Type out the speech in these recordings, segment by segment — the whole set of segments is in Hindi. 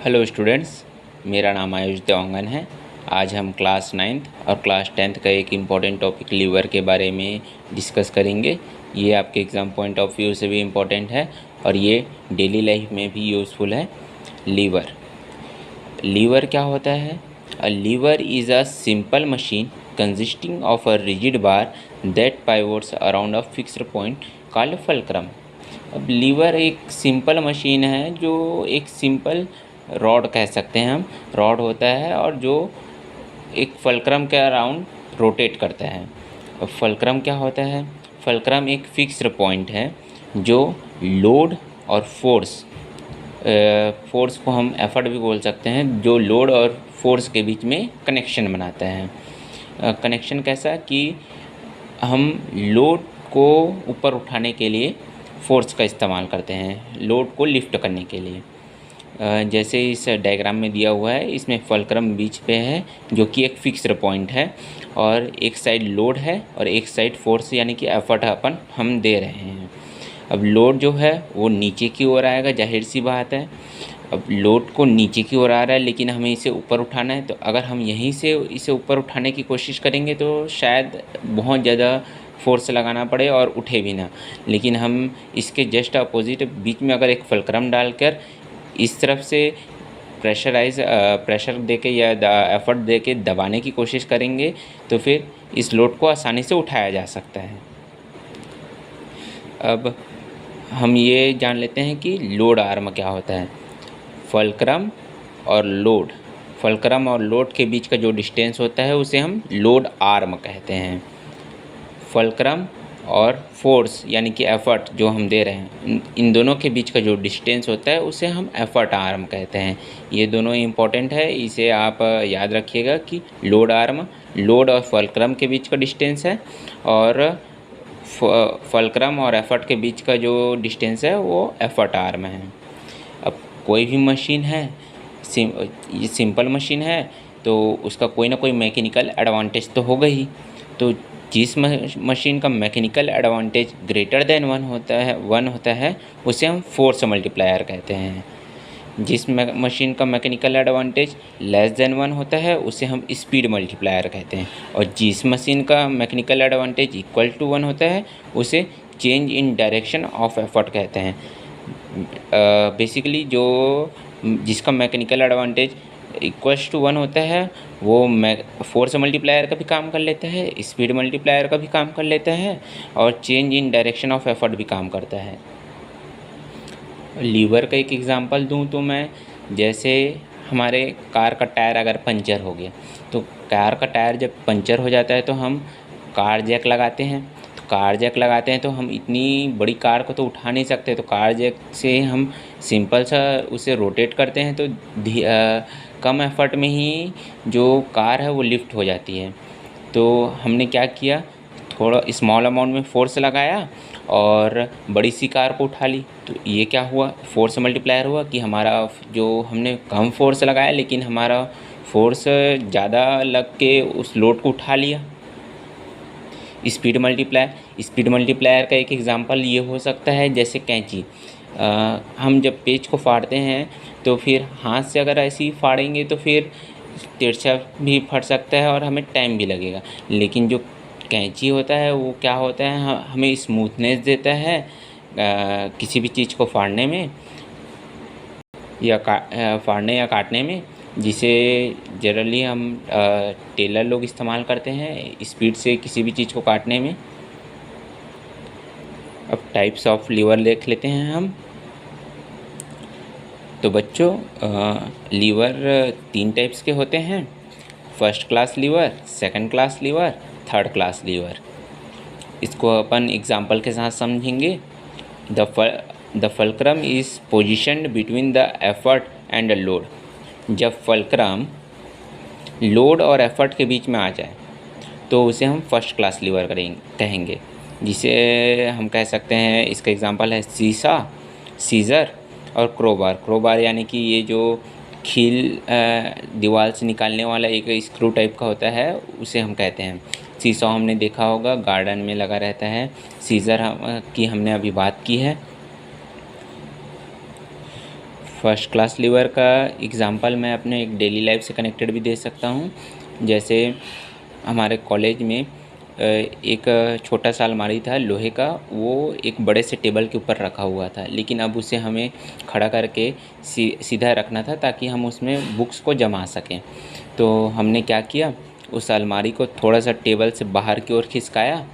हेलो स्टूडेंट्स, मेरा नाम आयुष देवांगन है। आज हम क्लास 9th और क्लास 10th का एक इम्पॉर्टेंट टॉपिक लीवर के बारे में डिस्कस करेंगे। ये आपके एग्ज़ाम पॉइंट ऑफ व्यू से भी इम्पॉर्टेंट है और ये डेली लाइफ में भी यूज़फुल है। लीवर क्या होता है? A lever is a simple machine consisting of a rigid bar that pivots around a fixed point called fulcrum. अब लीवर एक सिंपल मशीन है जो एक सिंपल रॉड कह सकते हैं हम, रॉड होता है और जो एक फल्क्रम के अराउंड रोटेट करता है। अब फल्क्रम क्या होता है? फल्क्रम एक फिक्स्ड पॉइंट है जो लोड और फोर्स को हम एफर्ट भी बोल सकते हैं, जो लोड और फोर्स के बीच में कनेक्शन बनाता है। कनेक्शन कैसा कि हम लोड को ऊपर उठाने के लिए फोर्स का इस्तेमाल करते हैं, लोड को लिफ्ट करने के लिए। जैसे इस डायग्राम में दिया हुआ है, इसमें फल्क्रम बीच पे है जो कि एक फिक्स्ड पॉइंट है और एक साइड लोड है और एक साइड फोर्स यानी कि एफर्ट हम दे रहे हैं। अब लोड जो है वो नीचे की ओर आएगा, जाहिर सी बात है। अब लोड को नीचे की ओर आ रहा है लेकिन हमें इसे ऊपर उठाना है, तो अगर हम यहीं से इसे ऊपर उठाने की कोशिश करेंगे तो शायद बहुत ज़्यादा फोर्स लगाना पड़े और उठे भी ना। लेकिन हम इसके जस्ट अपोजिट बीच में अगर एक फल्क्रम डालकर इस तरफ से प्रेशर देके या एफर्ट देके दबाने की कोशिश करेंगे तो फिर इस लोड को आसानी से उठाया जा सकता है। अब हम ये जान लेते हैं कि लोड आर्म क्या होता है। फल्क्रम और लोड के बीच का जो डिस्टेंस होता है उसे हम लोड आर्म कहते हैं। फल्क्रम और फोर्स यानी कि एफर्ट जो हम दे रहे हैं, इन दोनों के बीच का जो डिस्टेंस होता है उसे हम एफर्ट आर्म कहते हैं। ये दोनों इम्पॉर्टेंट है, इसे आप याद रखिएगा कि लोड आर्म लोड और फल्क्रम के बीच का डिस्टेंस है और फल्क्रम और एफर्ट के बीच का जो डिस्टेंस है वो एफर्ट आर्म है। अब कोई भी मशीन है, ये सिंपल मशीन है तो उसका कोई ना कोई मैकेनिकल एडवांटेज तो होगा ही। तो जिस मशीन का mechanical advantage greater than one होता है उसे हम फोर्स मल्टीप्लायर कहते हैं। जिस मशीन का mechanical advantage less than one होता है उसे हम स्पीड मल्टीप्लायर कहते हैं, और जिस मशीन का mechanical advantage equal to one होता है उसे change in direction of effort कहते हैं। बेसिकली जो जिसका mechanical advantage equals to one होता है वो फोर्स मल्टीप्लायर का भी काम कर लेता है, स्पीड मल्टीप्लायर का भी काम कर लेता है और change in direction of effort भी काम करता है। लीवर का एक एग्जांपल दूं तो मैं, जैसे हमारे कार का टायर अगर पंचर हो गया तो कार का टायर जब पंचर हो जाता है तो हम कार जैक लगाते हैं। तो हम इतनी बड़ी कार को तो उठा नहीं सकते, तो कार जैक से हम सिंपल सा उसे रोटेट करते हैं तो कम एफर्ट में ही जो कार है वो लिफ्ट हो जाती है। तो हमने क्या किया, थोड़ा स्मॉल अमाउंट में फोर्स लगाया और बड़ी सी कार को उठा ली, तो ये क्या हुआ, फोर्स मल्टीप्लायर हुआ कि हमारा जो हमने कम फोर्स लगाया लेकिन हमारा फोर्स ज़्यादा लग के उस लोड को उठा लिया। स्पीड मल्टीप्लायर का एक एग्जांपल ये हो सकता है, जैसे कैंची। हम जब पेज को फाड़ते हैं तो फिर हाथ से अगर ऐसे ही फाड़ेंगे तो फिर तिरछा भी फट सकता है और हमें टाइम भी लगेगा। लेकिन जो कैंची होता है वो क्या होता है, हमें स्मूथनेस देता है किसी भी चीज़ को फाड़ने में या काटने में, जिसे जनरली हम टेलर लोग इस्तेमाल करते हैं स्पीड से किसी भी चीज़ को काटने में। अब टाइप्स ऑफ लीवर देख लेते हैं हम। तो बच्चों, लीवर 3 टाइप्स के होते हैं, first class lever, second class lever, third class lever. इसको अपन एग्जांपल के साथ समझेंगे। The fulcrum is positioned between the effort and the load. जब फल्क्रम लोड और एफर्ट के बीच में आ जाए तो उसे हम फर्स्ट क्लास लीवर कहेंगे, जिसे हम कह सकते हैं, इसका एग्जांपल है सीज़र और क्रोबार यानी कि ये जो खील दीवार से निकालने वाला एक स्क्रू टाइप का होता है उसे हम कहते हैं। सीसॉ हमने देखा होगा, गार्डन में लगा रहता है। सीज़र की हमने अभी बात की है। फर्स्ट क्लास लीवर का एग्ज़ाम्पल मैं अपने एक डेली लाइफ से कनेक्टेड भी दे सकता हूँ। जैसे हमारे कॉलेज में एक छोटा सा अलमारी था लोहे का, वो एक बड़े से टेबल के ऊपर रखा हुआ था, लेकिन अब उसे हमें खड़ा करके सीधा रखना था ताकि हम उसमें बुक्स को जमा सकें। तो हमने क्या किया, उस अलमारी को थोड़ा सा टेबल से बाहर की ओर खिसकाया,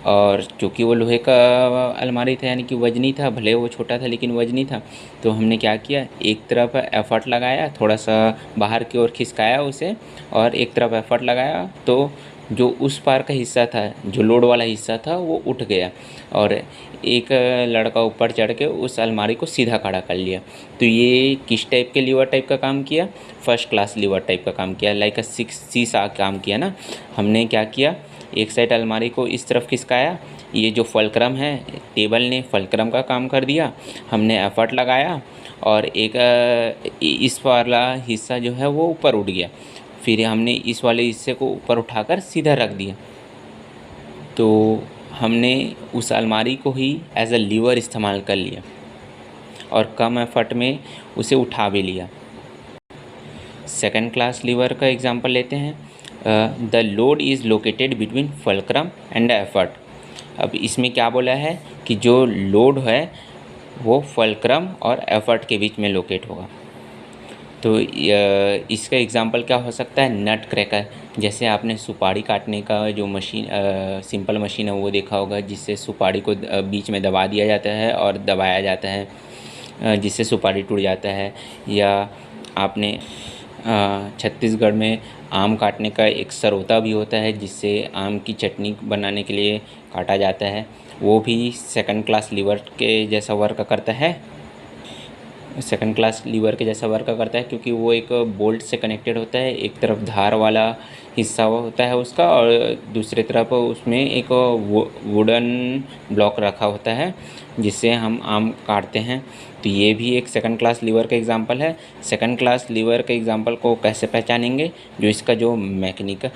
और चूँकि वो लोहे का अलमारी था यानी कि वज़नी था, भले वो छोटा था लेकिन वज़नी था। तो हमने क्या किया, एक तरफ एफ़र्ट लगाया, थोड़ा सा बाहर की ओर खिसकाया उसे, और एक तरफ एफ़र्ट लगाया तो जो उस पार का हिस्सा था, जो लोड वाला हिस्सा था, वो उठ गया और एक लड़का ऊपर चढ़ के उस अलमारी को सीधा खड़ा कर लिया। तो ये किस टाइप के लीवर टाइप का काम किया, फर्स्ट क्लास लीवर टाइप का काम किया, लाइक अ सीसा काम किया ना। हमने क्या किया, एक साइड अलमारी को इस तरफ खिसकाया, ये जो फलक्रम है, टेबल ने फलक्रम का काम कर दिया, हमने एफ़र्ट लगाया और एक इस वाला हिस्सा जो है वो ऊपर उठ गया, फिर हमने इस वाले हिस्से को ऊपर उठाकर सीधा रख दिया। तो हमने उस अलमारी को ही एज अ लीवर इस्तेमाल कर लिया और कम एफर्ट में उसे उठा भी लिया। सेकंड क्लास लीवर का एग्जांपल लेते हैं। The load is located between fulcrum and effort. अब इसमें क्या बोला है कि जो लोड है वो फलक्रम और एफर्ट के बीच में लोकेट होगा। तो इसका एग्जांपल क्या हो सकता है, नट क्रैकर। जैसे आपने सुपारी काटने का जो मशीन, सिंपल मशीन है वो देखा होगा, जिससे सुपारी को बीच में दबा दिया जाता है और दबाया जाता है, जिससे सुपारी टूट जाता है। या आपने छत्तीसगढ़ में आम काटने का एक सरोता भी होता है, जिससे आम की चटनी बनाने के लिए काटा जाता है, वो भी सेकंड क्लास लीवर के जैसा वर्क करता है। सेकंड क्लास लीवर के जैसा वर्क करता है क्योंकि वो एक बोल्ट से कनेक्टेड होता है, एक तरफ धार वाला हिस्सा होता है उसका और दूसरी तरफ उसमें एक वुडन ब्लॉक रखा होता है जिससे हम आम काटते हैं। तो ये भी एक सेकंड क्लास लीवर का एग्जांपल है। सेकंड क्लास लीवर के एग्जांपल को कैसे पहचानेंगे, जो इसका जो मैकेनिकल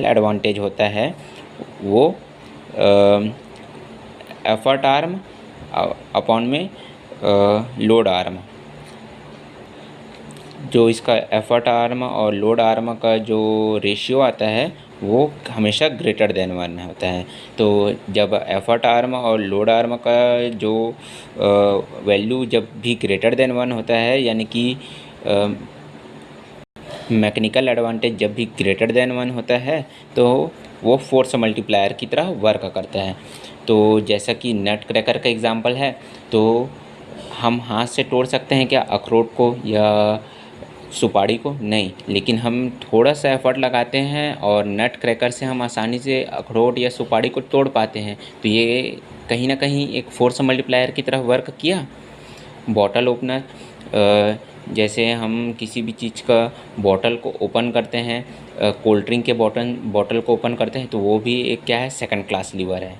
एडवांटेज होता है वो एफर्ट आर्म अपॉन में लोड आर्म। जो इसका एफर्ट आर्म और लोड आर्म का जो रेशियो आता है वो हमेशा ग्रेटर देन 1 होता है। तो जब एफर्ट आर्म और लोड आर्म का जो वैल्यू जब भी ग्रेटर देन 1 होता है, यानी कि मैकेनिकल एडवांटेज जब भी ग्रेटर देन 1 होता है, तो वो फोर्स मल्टीप्लायर की तरह वर्क करता है। तो जैसा कि नट क्रैकर का एग्जांपल है, तो हम हाथ से तोड़ सकते हैं क्या अखरोट को या सुपारी को? नहीं, लेकिन हम थोड़ा सा एफर्ट लगाते हैं और नट क्रैकर से हम आसानी से अखरोट या सुपारी को तोड़ पाते हैं। तो ये कहीं ना कहीं एक फोर्स मल्टीप्लायर की तरह वर्क किया। बॉटल ओपनर, जैसे हम किसी भी चीज़ का बॉटल को ओपन करते हैं, कोल्ड ड्रिंक के बॉटल को ओपन करते हैं, तो वो भी एक क्या है, सेकंड क्लास लीवर है।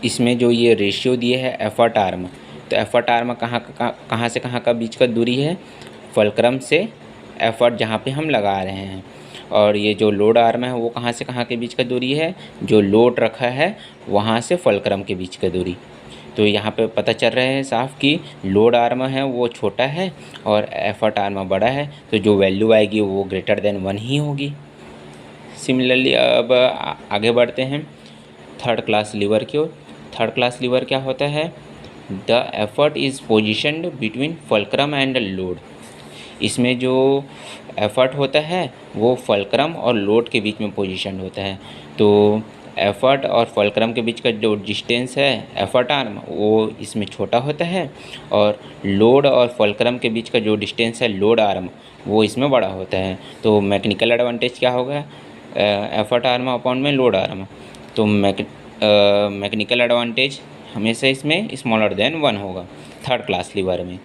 इसमें जो ये रेशियो दिए है एफर्ट आर्म, तो एफर्ट आर्म कहाँ से कहाँ का बीच का दूरी है, फलक्रम से एफर्ट जहाँ पे हम लगा रहे हैं। और ये जो लोड आर्म है वो कहाँ से कहाँ के बीच का दूरी है, जो लोड रखा है वहाँ से फलक्रम के बीच का दूरी। तो यहाँ पे पता चल रहा है साफ कि लोड आर्म है वो छोटा है और एफर्ट आर्म बड़ा है, तो जो वैल्यू आएगी वो ग्रेटर देन 1 ही होगी। सिमिलरली अब आगे बढ़ते हैं थर्ड क्लास लीवर की ओर। थर्ड क्लास लीवर क्या होता है, the effort is positioned between fulcrum and load. इसमें जो एफर्ट होता है वो फलक्रम और लोड के बीच में पोजीशन होता है। तो एफर्ट और फलक्रम के बीच का जो डिस्टेंस है एफर्ट आर्म, वो इसमें छोटा होता है, और लोड और फलक्रम के बीच का जो डिस्टेंस है लोड आर्म, वो इसमें बड़ा होता है। तो मैकेनिकल एडवांटेज क्या होगा, एफर्ट आर्म अपॉन में लोड आर्म। तो मैकेनिकल एडवांटेज हमेशा इसमें स्मॉलर देन 1 होगा थर्ड क्लास लीवर में।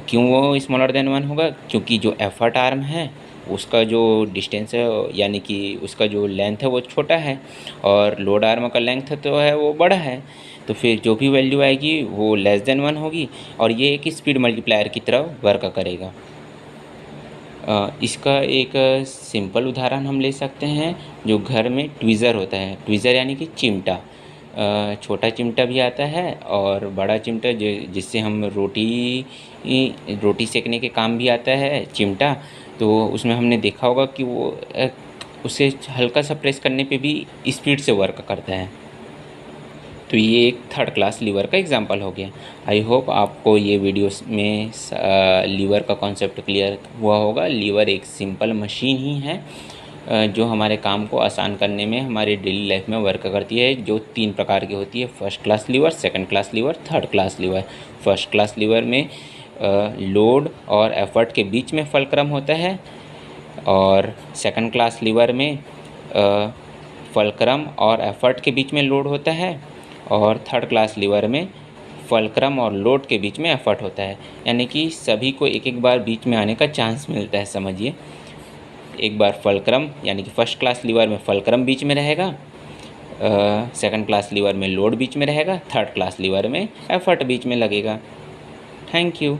क्यों वो स्मॉलर देन 1 होगा, क्योंकि जो एफर्ट आर्म है उसका जो डिस्टेंस है यानी कि उसका जो लेंथ है वो छोटा है, और लोड आर्म का लेंथ तो है वो बड़ा है। तो फिर जो भी वैल्यू आएगी वो लेस देन 1 होगी, और ये एक स्पीड मल्टीप्लायर की तरह वर्क करेगा। इसका एक सिंपल उदाहरण हम ले सकते हैं, जो घर में ट्विज़र होता है, ट्विज़र यानी कि चिमटा। छोटा चिमटा भी आता है और बड़ा चिमटा जिससे हम रोटी सेकने के काम भी आता है चिमटा। तो उसमें हमने देखा होगा कि वो उसे हल्का सा प्रेस करने पे भी स्पीड से वर्क करता है। तो ये एक थर्ड क्लास लीवर का एग्जांपल हो गया। आई होप आपको ये वीडियोस में लीवर का कॉन्सेप्ट क्लियर हुआ होगा। लीवर एक सिंपल मशीन ही है जो हमारे काम को आसान करने में हमारी डेली लाइफ में वर्क करती है, जो 3 प्रकार की होती है, first class lever, second class lever, third class liver. First class liver में लोड और एफर्ट के बीच में फलक्रम होता है, और सेकंड क्लास लीवर में फलक्रम और एफर्ट के बीच में लोड होता है, और थर्ड क्लास लीवर में फलक्रम और लोड के बीच में एफर्ट होता है। यानी कि सभी को एक एक बार बीच में आने का चांस मिलता है। समझिए, एक बार फलक्रम यानी कि फर्स्ट क्लास लीवर में फलक्रम बीच में रहेगा, सेकंड क्लास लीवर में लोड बीच में रहेगा, थर्ड क्लास लीवर में एफर्ट बीच में लगेगा। Thank you.